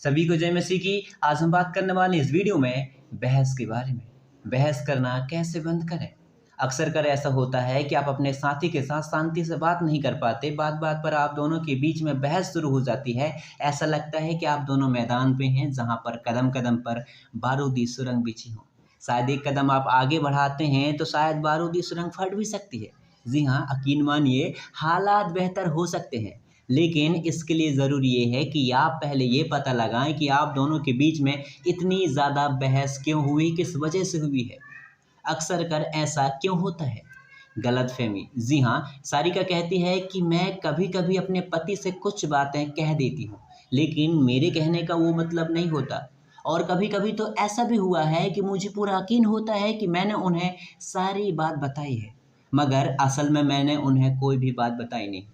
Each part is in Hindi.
सभी को जय मसीह की। आज हम बात करने वाले इस वीडियो में बहस के बारे में। बहस करना कैसे बंद करें। अक्सर कर ऐसा होता है कि आप अपने साथी के साथ शांति से बात नहीं कर पाते, बात बात पर आप दोनों के बीच में बहस शुरू हो जाती है। ऐसा लगता है कि आप दोनों मैदान पे हैं जहाँ पर कदम कदम पर बारूदी सुरंग बिछी हो। शायद एक कदम आप आगे बढ़ाते हैं तो शायद बारूदी सुरंग फट भी सकती है। जी हाँ, यकीन मानिए, हालात बेहतर हो सकते हैं, लेकिन इसके लिए ज़रूरी ये है कि आप पहले ये पता लगाएं कि आप दोनों के बीच में इतनी ज़्यादा बहस क्यों हुई, किस वजह से हुई है। अक्सर कर ऐसा क्यों होता है? गलतफ़हमी। जी हाँ, सारिका कहती है कि मैं कभी-कभी अपने पति से कुछ बातें कह देती हूँ, लेकिन मेरे कहने का वो मतलब नहीं होता। और कभी-कभी तो ऐसा भी हुआ है कि मुझे पूरा यकीन होता है कि मैंने उन्हें सारी बात बताई है, मगर असल में मैंने उन्हें कोई भी बात बताई नहीं।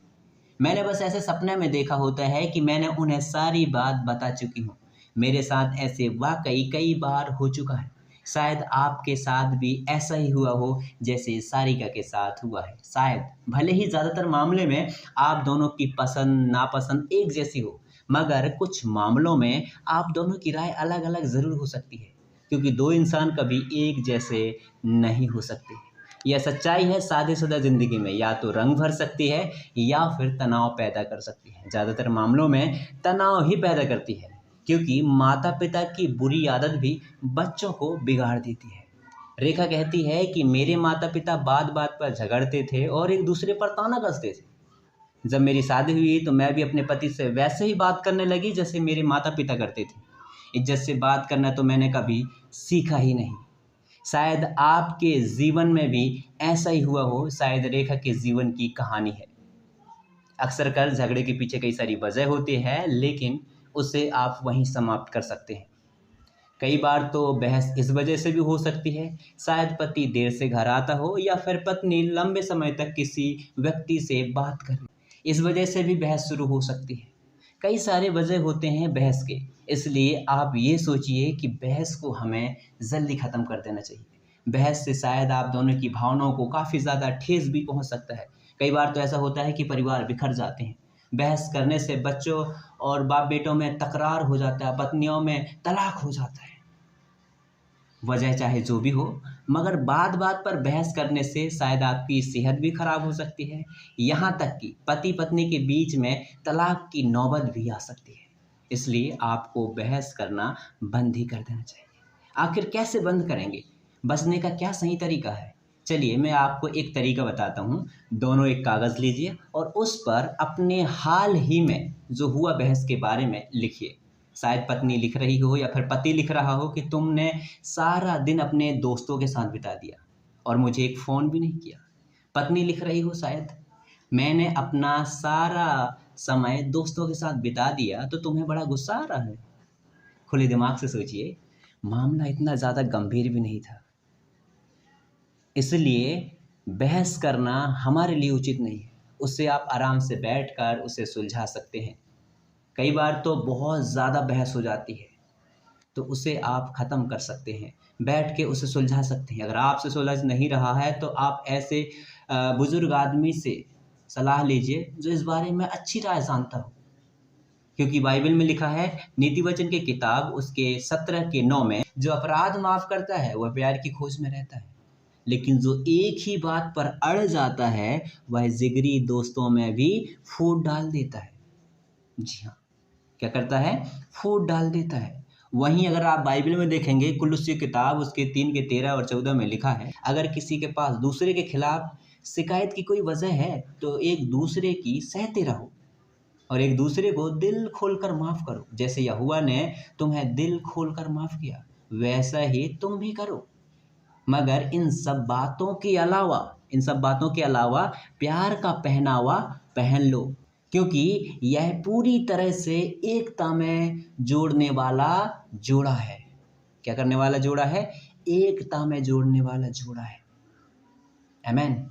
मैंने बस ऐसे सपने में देखा होता है कि मैंने उन्हें सारी बात बता चुकी हूँ। मेरे साथ ऐसे वाक़ई कई बार हो चुका है। शायद आपके साथ भी ऐसा ही हुआ हो जैसे सारिका के साथ हुआ है। शायद भले ही ज़्यादातर मामले में आप दोनों की पसंद नापसंद एक जैसी हो, मगर कुछ मामलों में आप दोनों की राय अलग-अलग ज़रूर हो सकती है, क्योंकि 2 इंसान कभी एक जैसे नहीं हो सकते। यह सच्चाई है शादीशुदा ज़िंदगी में, या तो रंग भर सकती है या फिर तनाव पैदा कर सकती है। ज़्यादातर मामलों में तनाव ही पैदा करती है, क्योंकि माता-पिता की बुरी आदत भी बच्चों को बिगाड़ देती है। रेखा कहती है कि मेरे माता-पिता बात-बात पर झगड़ते थे और एक दूसरे पर ताना कसते थे। जब मेरी शादी हुई तो मैं भी अपने पति से वैसे ही बात करने लगी जैसे मेरे माता-पिता करते थे। इज़्ज़त से बात करना तो मैंने कभी सीखा ही नहीं। शायद आपके जीवन में भी ऐसा ही हुआ हो, शायद रेखा के जीवन की कहानी है। अक्सर कर झगड़े के पीछे कई सारी वजह होती है, लेकिन उसे आप वहीं समाप्त कर सकते हैं। कई बार तो बहस इस वजह से भी हो सकती है, शायद पति देर से घर आता हो या फिर पत्नी लंबे समय तक किसी व्यक्ति से बात करे। इस वजह से भी बहस शुरू हो सकती है। कई सारे वजह होते हैं बहस के, इसलिए आप ये सोचिए कि बहस को हमें जल्दी ख़त्म कर देना चाहिए। बहस से शायद आप दोनों की भावनाओं को काफ़ी ज़्यादा ठेस भी पहुंच सकता है। कई बार तो ऐसा होता है कि परिवार बिखर जाते हैं। बहस करने से बच्चों और बाप बेटों में तकरार हो जाता है, पत्नियों में तलाक हो जाता है। वजह चाहे जो भी हो, मगर बात-बात पर बहस करने से शायद आपकी सेहत भी खराब हो सकती है, यहाँ तक कि पति-पत्नी के बीच में तलाक की नौबत भी आ सकती है। इसलिए आपको बहस करना बंद ही कर देना चाहिए। आखिर कैसे बंद करेंगे? बचने का क्या सही तरीका है? चलिए मैं आपको एक तरीका बताता हूँ। दोनों एक कागज़ लीजिए और उस पर अपने हाल ही में जो हुआ बहस के बारे में लिखिए। शायद पत्नी लिख रही हो या फिर पति लिख रहा हो कि तुमने सारा दिन अपने दोस्तों के साथ बिता दिया और मुझे एक फ़ोन भी नहीं किया। पत्नी लिख रही हो शायद, मैंने अपना सारा समय दोस्तों के साथ बिता दिया तो तुम्हें बड़ा गुस्सा आ रहा है। खुले दिमाग से सोचिए, मामला इतना ज़्यादा गंभीर भी नहीं था। इसलिए बहस करना हमारे लिए उचित नहीं है। उससे आप आराम से बैठकर उसे सुलझा सकते हैं। कई बार तो बहुत ज़्यादा बहस हो जाती है, तो उसे आप ख़त्म कर सकते हैं, बैठ के उसे सुलझा सकते हैं। अगर आपसे सुलझ नहीं रहा है तो आप ऐसे बुज़ुर्ग आदमी से सलाह लीजिए जो इस बारे में अच्छी राय जानता हो। क्योंकि बाइबल में लिखा है, नीति वचन की किताब उसके 17 के 9 में, जो अपराध माफ़ करता है वह प्यार की खोज में रहता है, लेकिन जो एक ही बात पर अड़ जाता है वह जिगरी दोस्तों में भी फूट डाल देता है। जी हाँ, क्या करता है? फूट डाल देता है। वहीं अगर आप बाइबल में देखेंगे, कुलुस्सी किताब उसके 3 के 13 और 14 में लिखा है, अगर किसी के पास दूसरे के खिलाफ शिकायत की कोई वजह है तो एक दूसरे की सहते रहो और एक दूसरे को दिल खोलकर माफ़ करो। जैसे यहोवा ने तुम्हें दिल खोलकर माफ़ किया, वैसा ही तुम भी करो। मगर इन सब बातों के अलावा प्यार का पहनावा पहन लो, क्योंकि यह पूरी तरह से एकता में जोड़ने वाला जोड़ा है। क्या करने वाला जोड़ा है? एकता में जोड़ने वाला जोड़ा है। आमीन।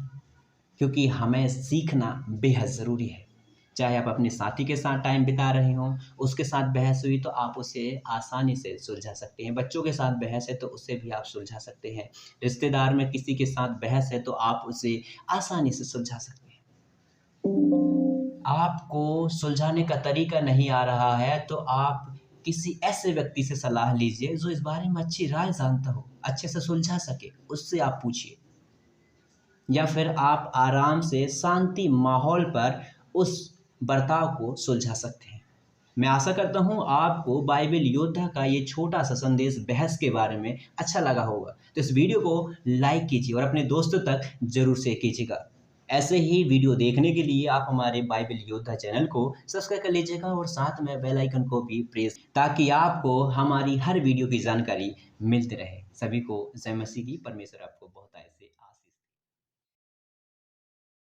क्योंकि हमें सीखना बेहद ज़रूरी है। चाहे आप अपने साथी के साथ टाइम बिता रहे हों, उसके साथ बहस हुई तो आप उसे आसानी से सुलझा सकते हैं। बच्चों के साथ बहस है तो उसे भी आप सुलझा सकते हैं। रिश्तेदार में किसी के साथ बहस है तो आप उसे आसानी से सुलझा सकते हैं। आपको सुलझाने का तरीका नहीं आ रहा है तो आप किसी ऐसे व्यक्ति से सलाह लीजिए जो इस बारे में अच्छी राय जानता हो, अच्छे से सुलझा सके, उससे आप पूछिए। या फिर आप आराम से शांति माहौल पर उस बर्ताव को सुलझा सकते हैं। मैं आशा करता हूँ आपको बाइबिल योद्धा का ये छोटा-सा संदेश बहस के बारे में अच्छा लगा होगा। तो इस वीडियो को लाइक कीजिए और अपने दोस्तों तक ज़रूर शेयर कीजिएगा। ऐसे ही वीडियो देखने के लिए आप हमारे बाइबिल योद्धा चैनल को सब्सक्राइब कर लीजिएगा और साथ में बेल आइकन को भी प्रेस, ताकि आपको हमारी हर वीडियो की जानकारी मिलती रहे। सभी को जय मसीह की। परमेश्वर आपको